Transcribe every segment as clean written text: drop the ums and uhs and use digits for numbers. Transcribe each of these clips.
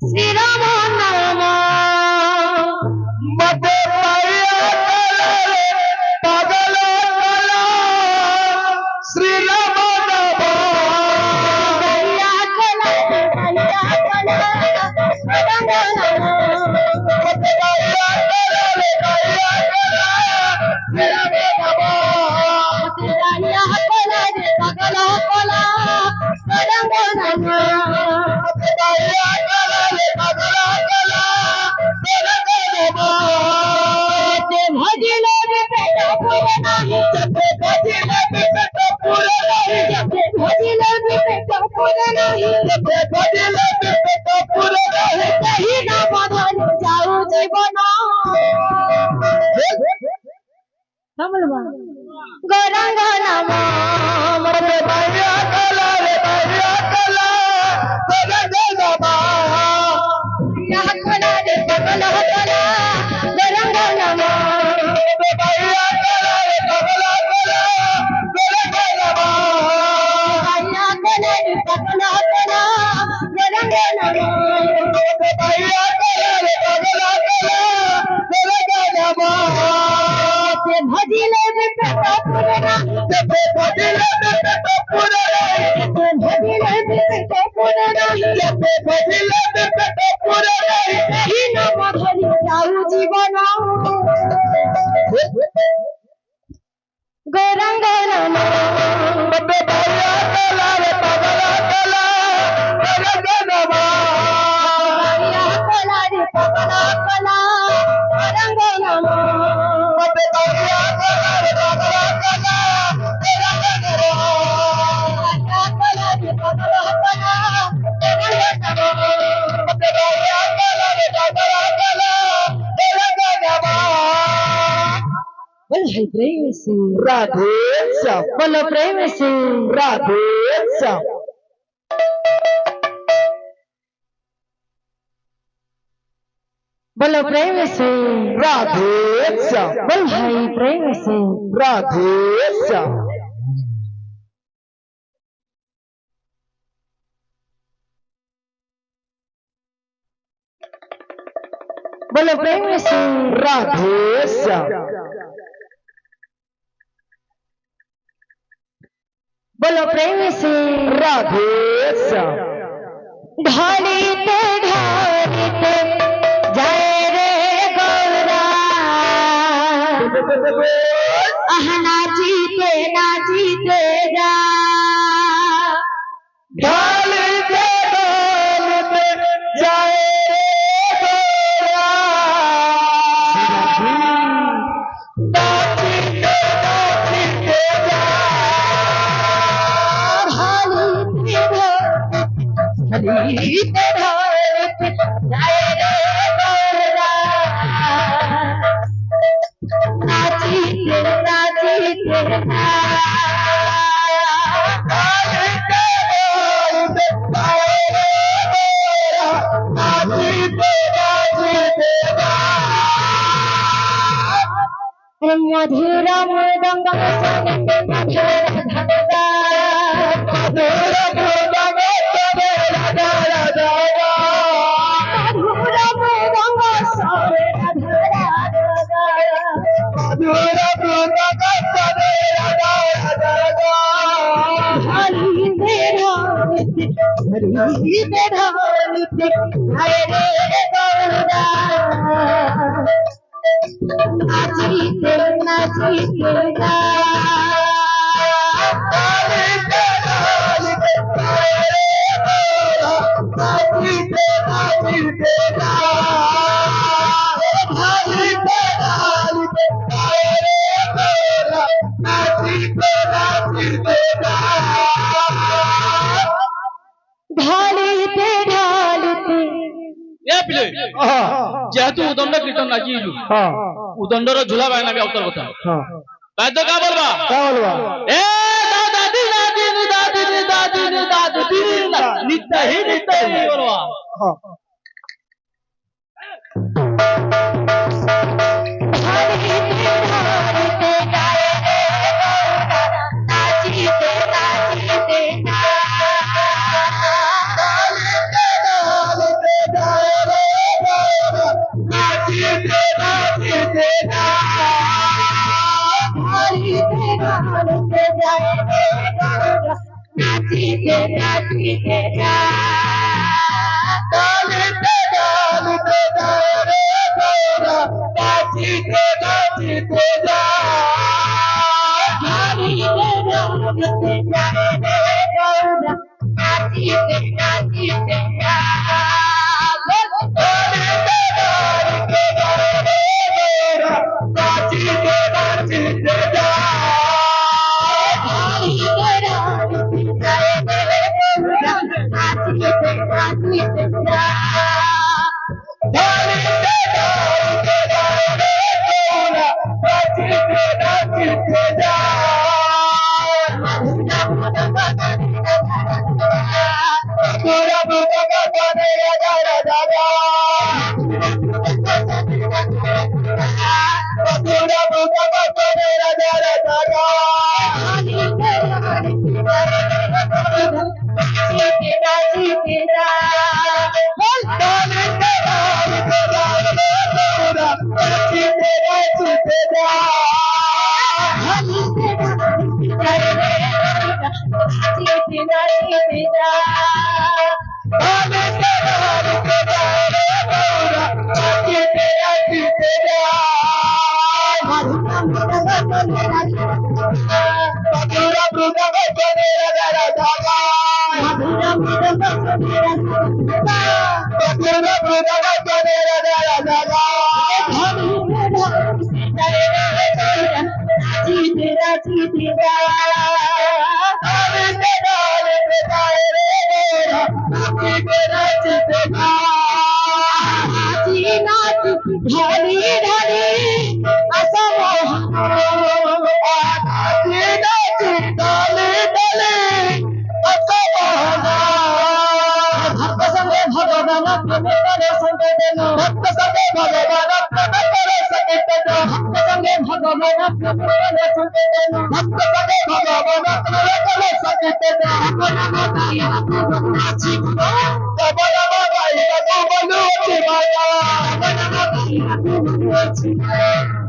শ্রীরাম নাম মতে পাইয়া গেলে পাগল কলা শ্রীরাম নাম গাইয়া চলা শ্রীরাম নাম মতে পাইয়া গেলে গাইয়া গেলা শ্রীরাম নাম গাইয়া চলা পাগল কলা শ্রীরাম নাম মতে পাইয়া গেলে পাগল কলা শ্রীরাম নাম ভজিলে পেট পুরে নাহি ভজিলে পেট পুরে নাহি ভজিলে পেট পুরে নাহি ভজিলে পেট পুরে নাহি ସେହି ନାମ ଧରି ଯାଉ ଜୀବନ ଗୌରାଙ୍ଗ ନାମ ମତେ ପାଇଆ ଗଲା ରେ ପାଇଆ ଗଲା ଗୌରାଙ୍ଗ ନାମ କଲାରେ ପାଗଲ କଲା ଗୌରାଙ୍ଗ ନାମ ମତେ ପାଇଆ ଗଲା ରେ ପାଗଳ ଗଲା ଗୌରାଙ୍ଗ ନାମ କଲା କଲାରେ ପାଗଲ କଲା ଗୌରାଙ୍ଗ ନାମ ମତେ ପାଇଆ ଗଲା ରେ ପାଗଳ ଗଲା ଗୌରାଙ୍ଗ ନାମ ସେ ଭଜିଲେ ବି ପେଟ ପୁରେ ନାହିଁ ଯେତେ ଭଜିଲେ ପେଟ ପୁରେ ନାହିଁ ସେ ଭଜିଲେ ବି ପେଟ ପୁରେ ନାହିଁ ଯେତେ ଭଜିଲେ ପେଟ ପୁରେ ନାହିଁ ସେହି ନାମ ଧରି ଯାଉ ଜୀବନ ଗୌରାଙ୍ଗ ନାମ ମତେ ପାଇଆ ଗଲା ରେ ପାଗଳ ଗଲା ଗୌରାଙ୍ଗ ନାମ କଲାରେ ପାଗଲ କଲା ଗୌରାଙ୍ଗ ନାମ ମତେ ପାଇଆ ଗଲା ରେ ପାଗଳ ଗଲା ଗୌରାଙ୍ଗ ନାମ କଲାରେ ପାଗଲ କଲା ଗୌରାଙ୍ଗ ନାମ ମତେ ପାଇଆ ଗଲା ରେ ପାଗଳ ଗଲା ଗୌରାଙ୍ଗ ନାମ बोल है प्रेम से राधे श्याम बोलो प्रेम से राधे श्याम बोलो प्रेम से राधे श्याम बोल है प्रेम से राधे श्याम बोलो प्रेम से राधे श्याम बोलो प्रेम से राधे श्याम ढालिते ढालिते जाए रे गौरा आह नाचीते नाचीते जा ढालते ढालते जाए रे गौरा नाचते नाचते जा ढालिते ढालिते जाए रे गौरा नाचीते नाचीते जा ढालते ढालते जाए रे गौरा नाचते नाचते जा मधुर मृदंग सने मधुर धनदा मधुर मृदंग सने राधा राधा मधुर मृदंग सने मधुर धनदा मधुर मृदंग सने राधा राधा ढालिते ढालिते हाय रे गौरा नाचीते नाचीते जा ढालते ढालते जाए रे गौरा नाचते नाचते जा ढालते ढालते जाए रे गौरा नाचते नाचते जा ढालिते ढालिते ए पिले जेहेतु उदंड कीर्तन नाचिलु उदंडर झुला बायना भी अवतर কথা বাদ্য কা বলবা এ দাদা দিনা দিন দাদিন দাদিন দাদিন নিত্য হি বলবা नाचीते नाचीते নাচিতে যা ডালিতে ডালিতে যায় রে গৌরা নাচিতে নাচিতে যায় নাচিতে নাচিতে যায় রে গৌরা নাচিতে নাচিতে যা ডালিতে ডালিতে যায় রে গৌরা নাচিতে নাচিতে যায় নাচিতে নাচিতে যায় রে গৌরা নাচিতে নাচিতে যা ডালিতে ডালিতে যায় রে গৌরা নাচিতে নাচিতে যায় গৌরা বুকা গানে রাজা রাজা গৌরা বুকা গানে রাজা রাজা ডালিতে ডালিতে যায় রে গৌরা নাচিতে নাচিতে যায় ডালিতে ডালিতে যায় রে গৌরা নাচিতে নাচিতে যায় গৌরা বুকা গানে রাজা রাজা গৌরা বুকা গানে রাজা রাজা ডালিতে ডালিতে যায় রে গৌরা নাচিতে নাচিতে নাচি নাচি ডালে ডালে কত বহনা ভক্ত সঙ্গে ভগবান প্রেমে করে সংকেতন ভক্ত সঙ্গে ভগবান প্রেমে করে সংকেতন ভক্ত সঙ্গে ভগবান প্রেমে করে সংকেতন ভক্ত সঙ্গে ভগবান প্রেমে করে সংকেতন নাচি তব নম গাইবা তু বলুছি মায়া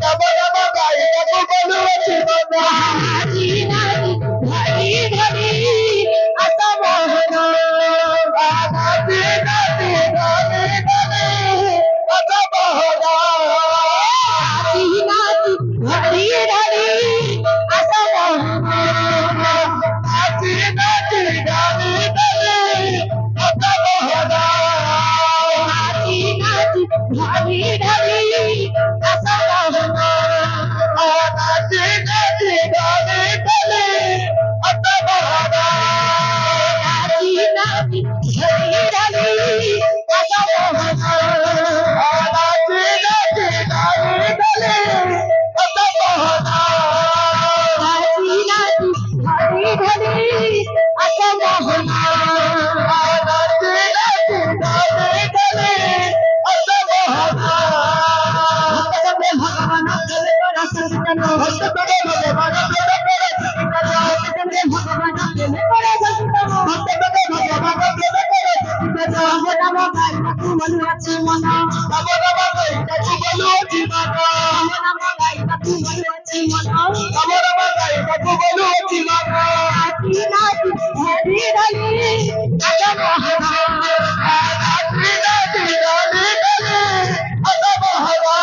তব নম গাইবা তু বলুছি মায়া নাচি নাচি ডালে ডালে কত বহনা নাচি নাচি ডালে ডালে কত বহনা নাচি নাচি ডালে ডালে কত বহনা নাচি নাচি ডালে ডালে কত বহনা নাচি নাচি ডালে ডালে কত বহনা ভক্ত সঙ্গে ভগবান প্রেমে করে সংকেতন ভক্ত সঙ্গে ভগবান প্রেমে করে সংকেতন ভক্ত সঙ্গে ভগবান প্রেমে করে সংকেতন ভক্ত সঙ্গে ভগবান প্রেমে করে সংকেতন নব নব গাইবা তু বলুছি মন নব নব গাইবা তু বলুছি মন নব নব গাইবা তু বলুছি মন নব নব গাইবা তু বলুছি মন নাচি নাচি ডালে ডালে নাচি নাচি ডালে ডালে কত বহনা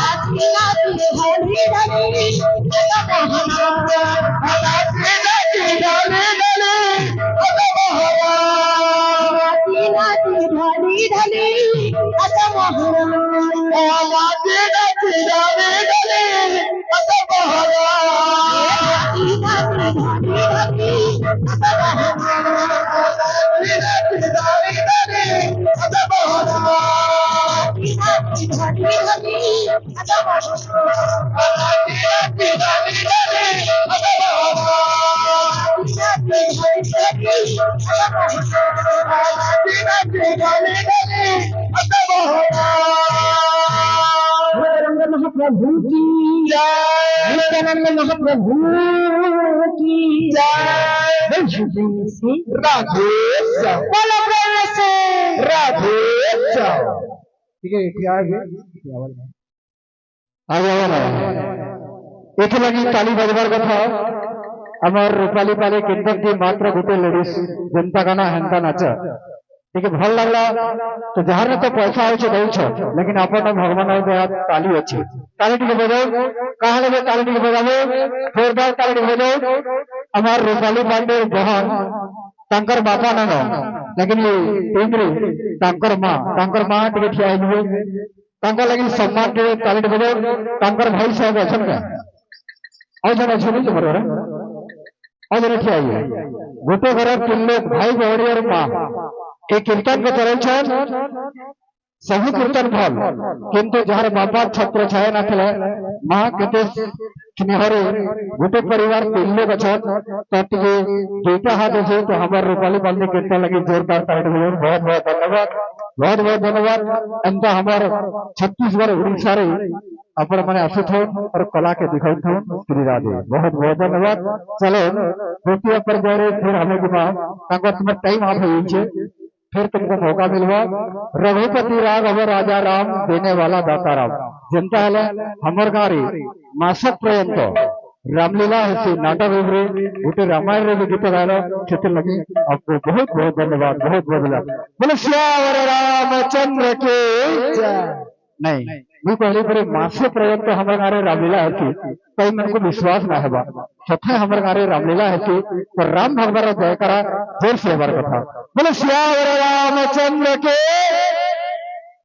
নাচি নাচি ডালে ডালে কত বহনা নাচি নাচি ডালে ডালে কত বহনা महाप्रभु की जय नित्यानंद महाप्रभु की जय से राधे बोलो प्रेम से राधे ठीक है आगे आगे आगे एक लगी ताली बजबार कथा আমার রূপালী পালি কিন্তু মাত্র গোটে লেডিস যেমতা গানা হেন্তা নাচ টিকে ভাল লাগলা তো যাହାର তো পয়সা আছে দଉଛ लेकिन अपन भगवान दया ताली अछि ताली टिके बजाओ कहा लगे ताली टिके बजाओ जोरदार ताली टिके बजाओ আমার রূপালী পান্ডে बहन तांकर बापा नानो लेकिन ये टीमरे तांकर मां टिके ठिया हिबे तांकर लगी सम्मान के ताली टिके बजाओ तांकर भाई साहब अछन का और जन अछि नहीं बरोबर और जन ठिया हिबे गोटे घर तीन लोग भाई गौरी और मां ए कीर्तन को चले छन सभी कीर्तन भल किंतु जार बाबा छत्र छाया ना थे माँ केते स्नेहरे गोटे परिवार तीन लोग अच्छा तो दुईटा हाथ अच्छे तो हमारे रूपाली बांधे कीर्तन लगी जोरदार ताली बहुत बहुत धन्यवाद एंता हमारे छत्तीसगढ़ उड़ीसा रे अपन मैंने आसुथ और कला के दिखाई थे श्री राधे बहुत बहुत धन्यवाद चलो द्वितीय पर गौरे फिर हमें तुम्हें टाइम आप हो फिर तुमको मौका मिलवा रघुपति राघव राजा राम देने वाला दाता राम जनता है हमर गारी मासक पर्यंत रामलीला है नाटक उभरे गोटे रामायण रे गीत गायला क्षेत्र लगी आपको बहुत बहुत धन्यवाद बहुत बहुत धन्यवाद बोले श्यावर रामचंद्र के नहीं मैं कहली पर मासे पर्यंत हमर गारे रामलीला है कई मन को विश्वास ना है सथे हमर गारे रामलीला है तो राम भगवान जय करा जोर से हमार कथा बोले श्यावर रामचंद्र के